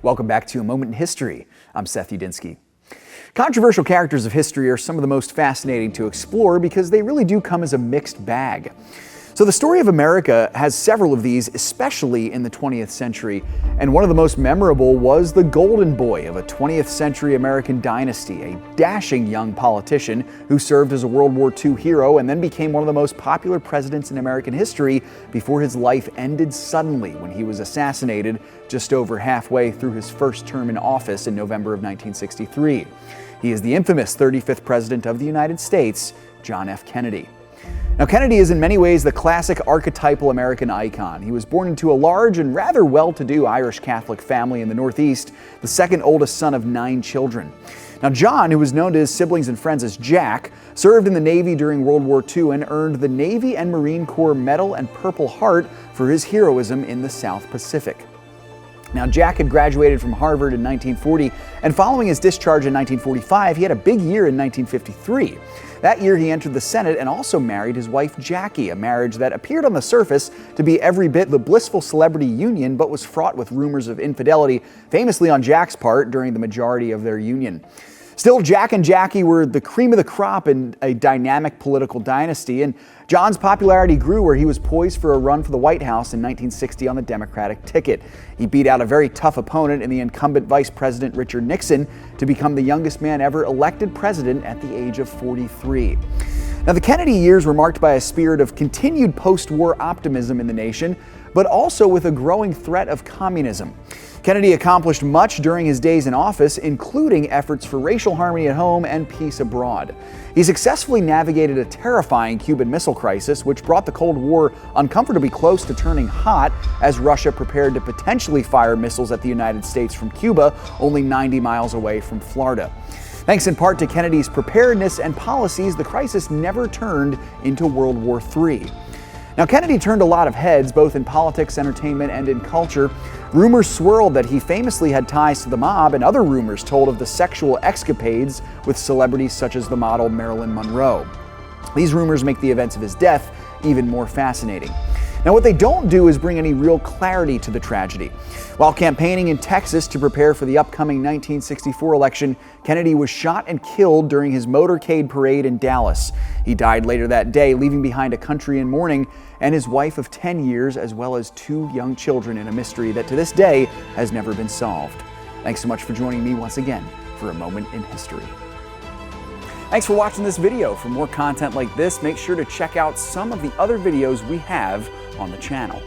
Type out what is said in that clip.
Welcome back to A Moment in History. I'm 𝙎𝙐𝘽𝙎𝘾. Controversial characters of history are some of the most fascinating to explore because they really do come as a mixed bag. So the story of America has several of these, especially in the 20th century, and one of the most memorable was the golden boy of a 20th century American dynasty, a dashing young politician who served as a World War II hero and then became one of the most popular presidents in American history before his life ended suddenly when he was assassinated just over halfway through his first term in office in November of 1963. He is the infamous 35th President of the United States, John F. Kennedy. Now, Kennedy is in many ways the classic archetypal American icon. He was born into a large and rather well-to-do Irish Catholic family in the Northeast, the second oldest son of 9 children. Now, John, who was known to his siblings and friends as Jack, served in the Navy during World War II and earned the Navy and Marine Corps Medal and Purple Heart for his heroism in the South Pacific. Now, Jack had graduated from Harvard in 1940, and following his discharge in 1945, he had a big year in 1953. That year, he entered the Senate and also married his wife Jackie, a marriage that appeared on the surface to be every bit the blissful celebrity union, but was fraught with rumors of infidelity, famously on Jack's part during the majority of their union. Still, Jack and Jackie were the cream of the crop in a dynamic political dynasty, and John's popularity grew where he was poised for a run for the White House in 1960 on the Democratic ticket. He beat out a very tough opponent in the incumbent Vice President Richard Nixon to become the youngest man ever elected president at the age of 43. Now, the Kennedy years were marked by a spirit of continued post-war optimism in the nation, but also with a growing threat of communism. Kennedy accomplished much during his days in office, including efforts for racial harmony at home and peace abroad. He successfully navigated a terrifying Cuban Missile Crisis, which brought the Cold War uncomfortably close to turning hot as Russia prepared to potentially fire missiles at the United States from Cuba, only 90 miles away from Florida. Thanks in part to Kennedy's preparedness and policies, the crisis never turned into World War III. Now, Kennedy turned a lot of heads, both in politics, entertainment, and in culture. Rumors swirled that he famously had ties to the mob, and other rumors told of the sexual escapades with celebrities such as the model Marilyn Monroe. These rumors make the events of his death even more fascinating. Now, what they don't do is bring any real clarity to the tragedy. While campaigning in Texas to prepare for the upcoming 1964 election, Kennedy was shot and killed during his motorcade parade in Dallas. He died later that day, leaving behind a country in mourning and his wife of 10 years, as well as 2 young children, in a mystery that to this day has never been solved. Thanks so much for joining me once again for A Moment in History. Thanks for watching this video. For more content like this, make sure to check out some of the other videos we have on the channel.